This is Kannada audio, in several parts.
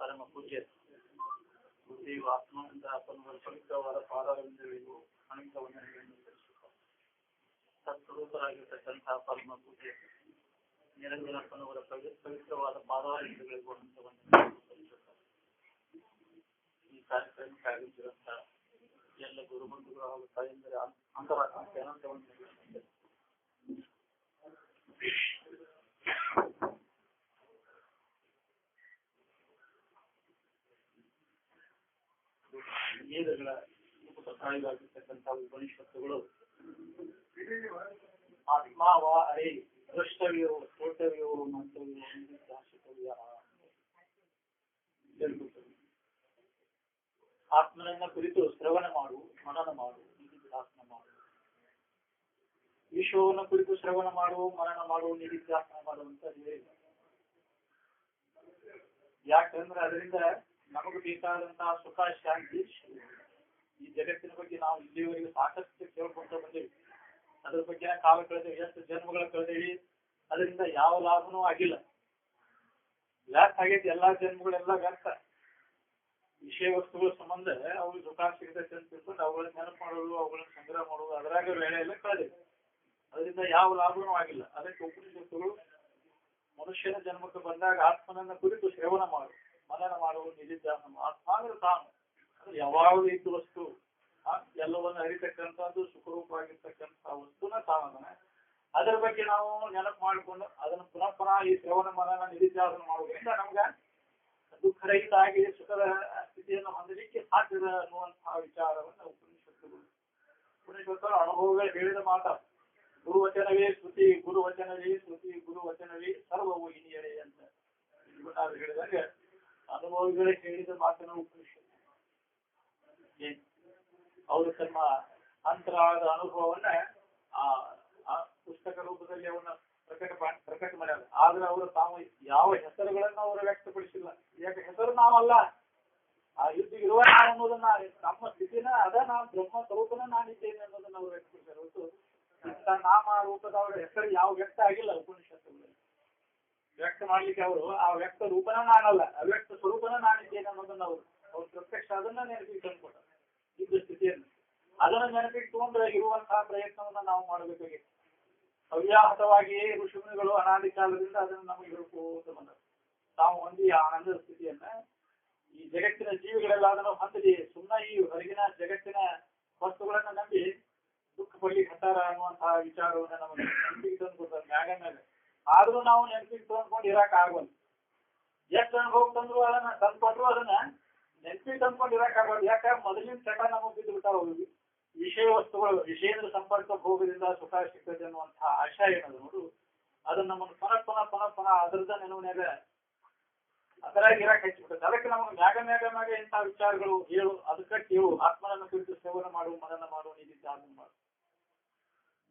ಪರಮ ಪೂಜ್ಯ ಬುದ್ಧಿಗೂ ಆತ್ಮನಿಂದ ಪವಿತ್ರವಾದ ಪಾದಾರವಿಂದಗಳಿಗೂ ಅನಂತ ವಂದನೆಗಳನ್ನು ಸಲ್ಲಿಸುತ್ತಾರೆ. ಸತ್ಸ್ವರೂಪರಾಗಿರ್ತಕ್ಕಂತಹ ಪರಮ ಪೂಜ್ಯ ನಿರಂಜನಪ್ಪನವರ ಪವಿತ್ರವಾದ ಪಾದಾರವಿಂದಗಳಿಗೂ ಅನಂತ ವಂದನೆಗಳನ್ನು ಸಲ್ಲಿಸುತ್ತಾರೆ. ಈ ಕಾರ್ಯಕ್ರಮಕ್ಕೆ ಆಗಿರುವಂತಹ ಎಲ್ಲ ಗುರುಬಂಧುಗಳು ಹಾಗೂ ತಾಯಂದಿರ ಅಂತರಾತ್ಮಕ್ಕೆ ಅನಂತ ವಂದನೆಗಳನ್ನು ವೇದಗಳ ಉಪಸಹಾಯವಾಗಿರ್ತಕ್ಕಂತಹ ಉಪನಿಷತ್ತುಗಳು ಆತ್ಮಾವ ಅರೇ ದೃಷ್ಟವ್ಯೋ ಶ್ರೋತವ್ಯೋ ಮಂತವ್ಯೋ ಶಾಶ್ವತವ್ಯ ಆತ್ಮನನ್ನ ಕುರಿತು ಶ್ರವಣ ಮಾಡು, ಮನನ ಮಾಡು, ನಿಧಿಧ್ಯಾಸನ ಮಾಡು. ವಿಶ್ವವನ್ನು ಕುರಿತು ಶ್ರವಣ ಮಾಡು, ಮನನ ಮಾಡು, ನಿಧಿಧ್ಯಾಸನ ಮಾಡುವಂತ ಹೇಳಿಲ್ಲ. ಯಾಕಂದ್ರೆ ಅದರಿಂದ ನಮಗೆ ಬೇಕಾದಂತಹ ಸುಖ ಶಾಂತಿ, ಈ ಜಗತ್ತಿನ ಬಗ್ಗೆ ನಾವು ಇಲ್ಲಿವರೆಗೂ ಸಾಕಷ್ಟು ಕೇಳ್ಕೊಂತ ಬಂದೇವಿ. ಅದ್ರ ಬಗ್ಗೆ ಕಾಲ ಕಳೆದೇವಿ, ಎಷ್ಟು ಜನ್ಮಗಳ ಕಳೆದೇವಿ. ಅದರಿಂದ ಯಾವ ಲಾಭನೂ ಆಗಿಲ್ಲ. ವ್ಯರ್ಥ ಆಗೈತಿ, ಎಲ್ಲಾ ಜನ್ಮಗಳೆಲ್ಲ ವ್ಯರ್ಥ. ವಿಷಯ ವಸ್ತುಗಳ ಸಂಬಂಧ ಅವ್ರಿಗೆ ಸುಖ ಸಿಗತೈತೆ ಅಂತ ತಿಳ್ಕೊಂಡು ಅವುಗಳನ್ನ ನೆನಪು ಮಾಡೋದು, ಅವುಗಳನ್ನ ಸಂಗ್ರಹ ಮಾಡೋದು, ಅದರಾಗ ವೇಳೆ ಎಲ್ಲ ಕಳೆದೇವಿ. ಅದರಿಂದ ಯಾವ ಲಾಭನೂ ಆಗಿಲ್ಲ. ಅದಕ್ಕೆ ಉಪನಿಷತ್ತುಗಳು ಮನುಷ್ಯನ ಜನ್ಮಕ್ಕೆ ಬಂದಾಗ ಆತ್ಮನನ್ನ ಕುರಿತು ಶ್ರವಣ ಮಾಡು, ಮನನ ಮಾಡುವುದು, ನಿಧಿಧ್ಯಾಸನ ಆತ್ಮ ಅಂದ್ರೆ ತಾನು. ಅಂದ್ರೆ ಯಾವಾಗ ಇದ್ದು ವಸ್ತು ಎಲ್ಲವನ್ನು ಅರಿತಕ್ಕಂಥದ್ದು ಸುಖರೂಪವಾಗಿರ್ತಕ್ಕಂತಹ ವಸ್ತುನ ತಾನದನ್ನ. ಅದರ ಬಗ್ಗೆ ನಾವು ನೆನಪು ಮಾಡಿಕೊಂಡು ಅದನ್ನು ಪುನಃ ಪುನಃ ಈ ಶ್ರವಣ ಮನನ ನಿಧಿಧ್ಯಾಸನ ಮಾಡುವುದರಿಂದ ನಮ್ಗೆ ದುಃಖರಹಿತ ಆಗಿ ಸುಖದ ಸ್ಥಿತಿಯನ್ನು ಹೊಂದಲಿಕ್ಕೆ ಸಾಧ್ಯದ ಅನ್ನುವಂತಹ ವಿಚಾರವನ್ನು ಉಪನಿಷತ್ತುಗಳ ಅನುಭವಗಳು ಹೇಳಿದ ಮಾತಾ. ಗುರುವಚನವೇ ಶ್ರುತಿ, ಗುರುವಚನವೇ ಶ್ರುತಿ, ಗುರುವಚನವೇ ಸರ್ವವು ಇನಿಯರೇ ಅಂತ ನಾವು ಹೇಳಿದಾಗ ಅನುಭವಿಗಳೇ ಹೇಳಿದ ಮಾತನ್ನು ಉಪನಿಷತ್ತು ಅವರು ತಮ್ಮ ಅಂತರಾಳದ ಅನುಭವವನ್ನ ಆ ಪುಸ್ತಕ ರೂಪದಲ್ಲಿ ಅವನ್ನ ಪ್ರಕಟ ಮಾಡ್ಯಾರ. ಆದ್ರೆ ಅವರು ತಾವು ಯಾವ ಹೆಸರುಗಳನ್ನು ಅವರು ವ್ಯಕ್ತಪಡಿಸಿಲ್ಲ. ಯಾಕೆ ಹೆಸರು ನಾವಲ್ಲ, ಆ ಯುದ್ಧ ಇರುವ ನಾವು ಅನ್ನೋದನ್ನ, ನಮ್ಮ ಸ್ಥಿತಿನ ಅದ, ನಾವು ಬ್ರಹ್ಮ ಸ್ವರೂಪನ ನಾನಿದ್ದೇನೆ ಅನ್ನೋದನ್ನ ಅವರು ವ್ಯಕ್ತಪಡಿಸ್ಯಾರ. ಹೊರತು ಇಂಥ ನಾಮ ರೂಪದ ಅವರ ಹೆಸರು ಯಾವ ವ್ಯಕ್ತ ಆಗಿಲ್ಲ ಉಪನಿಷತ್ತುಗಳಲ್ಲಿ. ವ್ಯಕ್ತ ಮಾಡ್ಲಿಕ್ಕೆ ಅವರು ಆ ವ್ಯಕ್ತ ರೂಪನ ನಾನಲ್ಲ, ಅವ್ಯಕ್ತ ಸ್ವರೂಪನ ನಾನಿದ್ದೇನೆ ಅನ್ನೋದನ್ನ ಅವ್ರು ಪ್ರತ್ಯಕ್ಷ ಅದನ್ನ ನೆನಪಿಗೆ ತಂದ್ಕೊಟ್ಟ ಇದ್ದ ಸ್ಥಿತಿಯನ್ನು. ಅದನ್ನ ನೆನಪಿಗೆ ತಗೊಂಡು ಇರುವಂತಹ ಪ್ರಯತ್ನವನ್ನ ನಾವು ಮಾಡಬೇಕಾಗಿತ್ತು. ಅವ್ಯಾಹತವಾಗಿಯೇ ಋಷಿಮುನಿಗಳು ಅನಾದಿ ಕಾಲದಿಂದ ಅದನ್ನು ನಮಗೆ ಹೇಳ್ಕೋತ ಬಂದರು. ತಾವು ಹೊಂದಿ ಆ ಆನಂದದ ಸ್ಥಿತಿಯನ್ನ ಈ ಜಗತ್ತಿನ ಜೀವಿಗಳೆಲ್ಲ ಅದನ್ನು ಹೊಂದಲಿ. ಸುಮ್ಮನೆ ಈ ಹೊರಗಿನ ಜಗತ್ತಿನ ವಸ್ತುಗಳನ್ನ ನಂಬಿ ದುಃಖ ಪಡ್ಲಿಕ್ಕೆ ಹತ್ತಾರ ಅನ್ನುವಂತಹ ವಿಚಾರವನ್ನ ನಮಗೆ ನೆನಪಿಗೆ ತಂದ್ಕೊಡ್ತಾರೆ ಮ್ಯಾಗ. ಆದ್ರೂ ನಾವು ನೆನಪಿಗೆ ತಂದ್ಕೊಂಡು ಇರಕ್ ಆಗೋದು. ಎಷ್ಟು ಅನುಭವ ತಂದ್ರು ಅದನ್ನ ತಂದ್ಕೊಟ್ರು ಅದನ್ನ ನೆನಪಿಗೆ ತಂದ್ಕೊಂಡು ಇರಕ್ ಆಗೋದು. ಯಾಕಂದ್ರೆ ಮೊದಲಿನ ಚಟ ನಮಗೆ ಬಿದ್ದು ಬಿಟ್ಟಾರ. ಹೋಗಿ ವಿಷಯ ವಸ್ತುಗಳು, ವಿಷಯದ ಸಂಪರ್ಕ ಭೋಗದಿಂದ ಸುಖ ಸಿಗ್ತದೆ ಅನ್ನುವಂತಹ ಆಶಯ ಏನದು ನೋಡು, ಅದನ್ನ ನಮ್ಮನ್ನು ಪುನಃ ಪುನಃ ಪುನಃ ಪುನಃ ಅದರದ ನೆನವಿನಾಗ ಅದರಾಗ ಇರಾಕ್ ಹೆಚ್ಚಿಬಿಟ್ಟದೆ. ಅದಕ್ಕೆ ನಮಗೆ ಮ್ಯಾಗ ಇಂತಹ ವಿಚಾರಗಳು ಹೇಳು, ಅದಕ್ಕೆ ಕೇಳು, ಆತ್ಮನನ್ನು ಕುರಿತು ಸೇವನೆ ಮಾಡು, ಮನನ ಮಾಡು, ನಿಧಿಧ್ಯಾಸನ ಮಾಡು.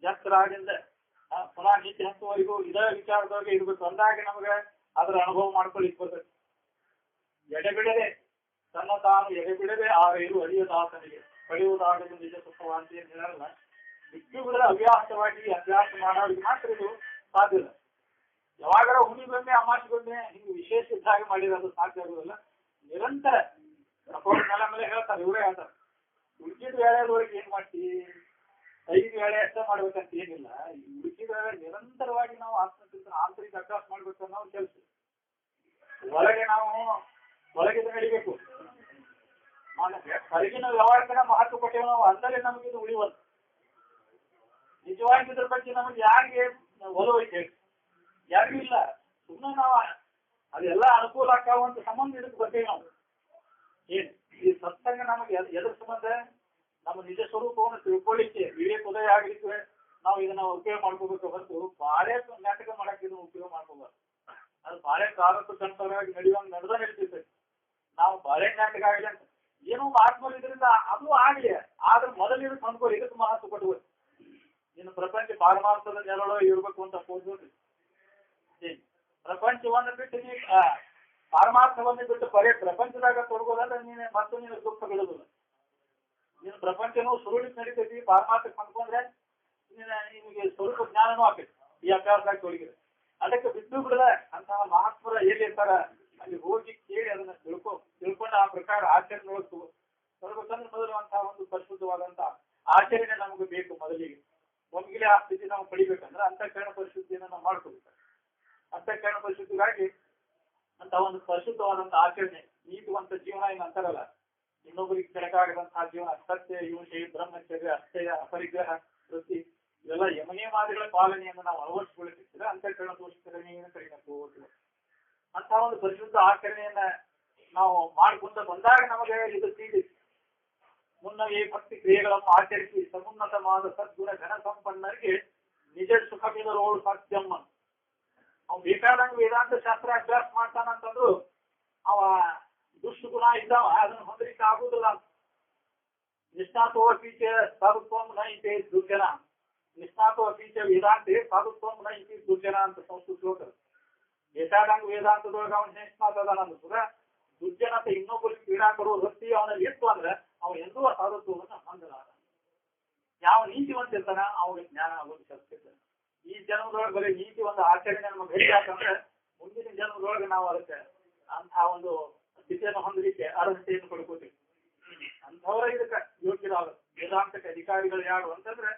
ಜಾಸ್ತಿರಾಗಿಂದ ಪುನಃ ನಿತ್ಯ ಹತ್ತುವರೆಗೂ ಇದೇ ವಿಚಾರದೊಳಗೆ ಇರ್ಬೇಕು. ಅಂದಾಗ ನಮಗೆ ಅದರ ಅನುಭವ ಮಾಡ್ಕೊಳ್ಳಿಕ್ಕೆ ಬರ್ತದೆ. ಎಡೆಬಿಡದೆ ತನ್ನ ತಾನು ಎಡೆಬಿಡದೆ ಆರೇರು ಅರಿಯದಾತನಿಗೆ ಪಡೆಯುವುದಾಗಲು ನಿಜ ಸುಖವಾಂತಿ ಅಂತ ಹೇಳಲ್ಲ. ಬಿಟ್ಟು ಬಿಡದೆ ಅವ್ಯಾಹತವಾಗಿ ಅಭ್ಯಾಸ ಮಾಡೋರಿಗೆ ಮಾತ್ರ ಇದು ಸಾಧ್ಯ ಇಲ್ಲ. ಯಾವಾಗಾರ ಹುಣಿಗೊಮ್ಮೆ ಅಮಾಸಿಗೊಮ್ಮೆ ಹಿಂಗೆ ವಿಶೇಷ ಇದ್ದಾಗಿ ಮಾಡಿರೋದು ಸಾಧ್ಯ ಆಗೋದಿಲ್ಲ. ನಿರಂತರ ಮೇಲೆ ಹೇಳ್ತಾರೆ, ಇವರೇ ಹೇಳ್ತಾರೆ, ಉಳಿದ ವೇಳೆಯೊಳಗೆ ಏನ್ ಮಾಡ್ತೀವಿ, 5 ವೇಳೆ ಅಷ್ಟೇ ಮಾಡ್ಬೇಕಂತ ಏನಿಲ್ಲ. ಉಳಿದ ವೇಳೆ ನಿರಂತರವಾಗಿ ನಾವು ಆತ್ಮಚಿಂತನ ಆಂತರಿಕ ಅಭ್ಯಾಸ ಮಾಡ್ಬೇಕಂತ ನಾವು ಕೆಲಸ. ಒಳಗೆ ನಾವು ಒಳಗಿದ ನಡಿಬೇಕು. ಹೊರಗಿನ ವ್ಯವಹಾರಕ್ಕೆ ಮಹತ್ವ ಕೊಟ್ಟೇವೆ ನಾವು, ಅಂದಲೇ ನಮಗಿದು ಉಳಿವಲ್ಲ. ನಿಜವಾಗಿ ಇದ್ರ ಬಗ್ಗೆ ನಮಗೆ ಯಾರಿಗೆ ಒಲವೈತೆ ಹೇಳಿ? ಯಾರಿಗೂ ಇಲ್ಲ. ಸುಮ್ಮನೆ ನಾವು ಅದೆಲ್ಲ ಅನುಕೂಲ ಆಕಾವಂತ ಸಂಬಂಧ ಇದಕ್ಕೆ ಬರ್ತೇವೆ ನಾವು. ಏನ್ ಈ ಸತ್ಸಂಗ ನಮಗೆ ಎದ್ರ ಸಂಬಂಧ? ನಮ್ಮ ನಿಜ ಸ್ವರೂಪವನ್ನು ತಿಳ್ಕೊಳ್ಳಿಕ್ಕೆ, ವಿವೇಕ ಉದಯ ಆಗ್ಲಿಕ್ಕೆ ನಾವು ಇದನ್ನ ಉಪಯೋಗ ಮಾಡ್ಕೋಬೇಕು ಹೊರತು ಬಾಳೆ ನಾಟಕ ಮಾಡಕ್ಕೆ ಇದನ್ನ ಉಪಯೋಗ ಮಾಡ್ಕೋಬಾರ್ದು. ಅದು ಬಾಳೆ ಕಾಲಕ್ಕೂ ಕಂಠವಾಗಿ ನಡೆಯುವಂಗೆ ನಡ್ತಿರ್ತೈತಿ. ನಾವು ಬಾಳೆ ನಾಟಕ ಆಗಲಿ ಅಂತ ಏನೋ ಆತ್ಮಲ್ಲಿ ಇದರಿಂದ ಅದು ಆಗ್ಲಿ. ಆದ್ರೆ ಮೊದಲಿನ ತಂದ್ಕೊಳ್ಳಿ, ಇದಕ್ಕೆ ಮಹತ್ವ ಕೊಟ್ಬೋದು. ಇನ್ನು ಪ್ರಪಂಚ ಪಾರಮಾರ್ಥದ ನೆರಳು ಇರ್ಬೇಕು ಅಂತ ಹೋದ್ರಿ. ಪ್ರಪಂಚವನ್ನು ಬಿಟ್ಟು ನೀ ಪಾರಮಾರ್ಥವನ್ನು ಬಿಟ್ಟು ಬರೀ ಪ್ರಪಂಚದಾಗ ತೊಡಗೋದಂದ್ರೆ ನೀನು ದುಃಖ ಬೀಳುದಿಲ್ಲ. ನೀನು ಪ್ರಪಂಚನೂ ಸುರುಳಿಗೆ ನಡೀತೈತಿ, ಪಾರಮಾರ್ಥಕ್ಕೆ ಹೊಂದ್ಕೊಂಡ್ರೆ ನಿಮಗೆ ಸ್ವಲ್ಪ ಜ್ಞಾನನೂ ಆಗ್ತೈತಿ ಈ ಅಭ್ಯಾಸದಾಗ ತೊಡಗಿದೆ. ಅದಕ್ಕೆ ಬಿಟ್ಟು ಬಿಡದ ಅಂತಹ ಮಹಾತ್ಮರ ಎಲ್ಲಿರ್ತಾರ ಅಲ್ಲಿ ಹೋಗಿ ಕೇಳಿ ಅದನ್ನ ತಿಳ್ಕೊಂಡು ಆ ಪ್ರಕಾರ ಆಚರಣೆ ಸರ್ವತಂತ್ರ ಮೊದಲುವಂತಹ ಒಂದು ಪರಿಶುದ್ಧವಾದಂತಹ ಆಚರಣೆ ನಮಗೆ ಬೇಕು. ಮೊದಲಿಗೆ ಒಮ್ಗಿಲೆ ಆ ಸ್ಥಿತಿ ನಾವು ಪಡಿಬೇಕಂದ್ರೆ ಅಂತಃಕರಣ ಪರಿಶುದ್ಧಿಯನ್ನು ನಾವು ಮಾಡ್ಕೋಬೇಕು. ಅಂತಃಕರಣ ಪರಿಶುದ್ಧಿಗಾಗಿ ಅಂತ ಒಂದು ಪರಿಶುದ್ಧವಾದಂತಹ ಆಚರಣೆ, ನೀತಿವಂತ ಜೀವನ ಏನು ಅಂತಾರಲ್ಲ, ಇನ್ನೊಬ್ಬರಿಗೆ ಕೆಳಕಾಗದಂತಹ ಜೀವನ, ಸತ್ಯ, ಹಿಂಸೆ, ಬ್ರಹ್ಮಚರ್ಯ, ಅಸ್ಥೇಯ, ಅಪರಿಗ್ರಹ, ವೃತ್ತಿ, ಇವೆಲ್ಲ ಯಮನಿಯಮಾದಿಗಳ ಪಾಲನೆಯನ್ನು ನಾವು ಅಳವಡಿಸಿಕೊಳ್ಳುತ್ತಿದ್ರೆ ಅಂತಃಕರಣ ದೋಷಕರಣೆಯನ್ನು ಕಡಿಮೆ ಹೋಗುತ್ತದೆ. ಅಂತಹ ಒಂದು ಪರಿಶುದ್ಧ ಆಚರಣೆಯನ್ನ ನಾವು ಮಾಡಿಕೊಂಡು ಬಂದಾಗ ನಮಗೆ ಇದು ತಿಳಿದು ಮುನ್ನವೇ ಭಕ್ತಿ ಕ್ರಿಯೆಗಳನ್ನು ಆಚರಿಸಿ ಸಮುನ್ನತವಾದ ಸದ್ಗುಣ ಘನ ಸಂಪನ್ನರಿಗೆ ನಿಜ ಸುಖವಿದರೋಳು ಸಾಧ್ಯಮ್ಮ. ಅವ್ನು ಬೇಕಾದಂಗೆ ವೇದಾಂತ ಶಾಸ್ತ್ರ ಅಭ್ಯಾಸ ಮಾಡ್ತಾನಂತಂದ್ರು ಅವ ದುಷ್ಟಗುಣ ಇದ್ದಾವ, ಅದನ್ನು ಹೊಂದಲಿಕ್ಕೆ ಆಗುದಿಲ್ಲ. ನಿಷ್ಣಾತೋ ಅಪೀಚ ಸಾಧುತ್ವಂ ನ ಇತಿ ದುರ್ಜನ, ನಿಷ್ಣಾತೋ ಅಪೀಚ ವೇದಾಂತೆ ಸಾಧುತ್ವಂ ನ ಇತಿ ದುರ್ಜನ ಅಂತ ಸಂಸ್ಕೃತ ಶ್ಲೋಕ. ಬೇಕಾದಂಗೆ ವೇದಾಂತದೊಳಗೆ ಅವನ ನಿಷ್ಣಾತ ಅದಾನಂದ್ರೆ ದುರ್ಜನತೆ ಇನ್ನೊಬ್ಬರಿಗೆ ಪೀಡಾ ಕೊಡುವ ವೃತ್ತಿ ಅವನಲ್ಲಿ ಇತ್ತು ಅಂದ್ರೆ ಅವ ಎಂದೂ ಸಾಧುತ್ವವನ್ನು ಹೊಂದಲಾರ. ಯಾವ ನೀತಿವಂತ ಇರ್ತಾನ ಅವ್ರಿಗೆ ಜ್ಞಾನ ಆಗೋದು ಶಕ್ತಿ. ಈ ಜನ್ಮದೊಳಗೆ ಬರೀ ನೀತಿ ಒಂದು ಆಚರಣೆ ನಮಗೆ ಬೇಕಾಕಂದ್ರೆ ಮುಂದಿನ ಜನ್ಮದೊಳಗೆ ನಾವು ಅದಕ್ಕೆ ಅಂತಹ ಒಂದು ಸ್ಥಿತಿಯನ್ನು ಹೊಂದಲಿಕ್ಕೆ ಅರ್ಹತೆಯನ್ನು ಪಡ್ಕೋತೀವಿ. ಅಂಥವರ ಇದಕ್ಕೆ ಯೋಗ್ಯರಾಗ ವೇದಾಂತಕ್ಕೆ ಅಧಿಕಾರಿಗಳು ಯಾರು ಅಂತಂದ್ರೆ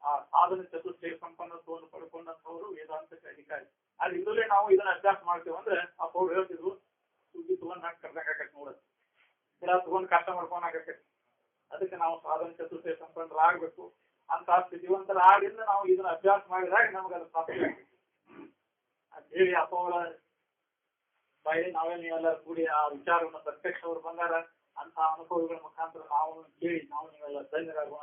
ಆ ಸಾಧನ ಚತುಷ್ಟಯ ಸಂಪನ್ನತ್ವವನ್ನು ಪಡ್ಕೊಂಡಂಥವರು ವೇದಾಂತಕ್ಕೆ ಅಧಿಕಾರಿ. ಅದ್ರಿಂದಲೇ ನಾವು ಇದನ್ನ ಅಭ್ಯಾಸ ಮಾಡ್ತೇವೆ ಅಂದ್ರೆ ಆ ಪೌರು ಹೇಳ್ತಿದ್ರು, ಸುದ್ದಿ ತಗೊಂಡ್ ಹಾಕಿ ಕರ್ದಾಕೈತಿ ನೋಡೋದು, ಗಿಡ ತಗೊಂಡ್ ಕಷ್ಟ ಮಾಡ್ಕೊಂಡ್ ಆಗೈತಿ. ಅದಕ್ಕೆ ನಾವು ಸಾಧನ ಚತುಷ್ಟಯ ಸಂಪನ್ನರಾಗಬೇಕು. ಅಂತಹ ಸ್ಥಿತಿವಂತರ ಆಗಿಂದ ನಾವು ಇದನ್ನ ಅಭ್ಯಾಸ ಮಾಡಿದಾಗ ನಮ್ಗೆ ಅದು ಪ್ರಾಪ್ತಿ ಆಗ್ತದೆ ಅಂತ ಹೇಳಿ ಅಪೋಲ ಬಾಯಿ ನೀವೆಲ್ಲ ಕೂಡಿ ಆ ವಿಚಾರವನ್ನು ಪ್ರತ್ಯಕ್ಷ ಅವರು ಬಂದಾಗ ಅಂತಹ ಅನುಭವಗಳ ಮುಖಾಂತರ ನಾವು ಕೇಳಿ ನಾವು ನೀವೆಲ್ಲ ಧನ್ಯರಾಗುವ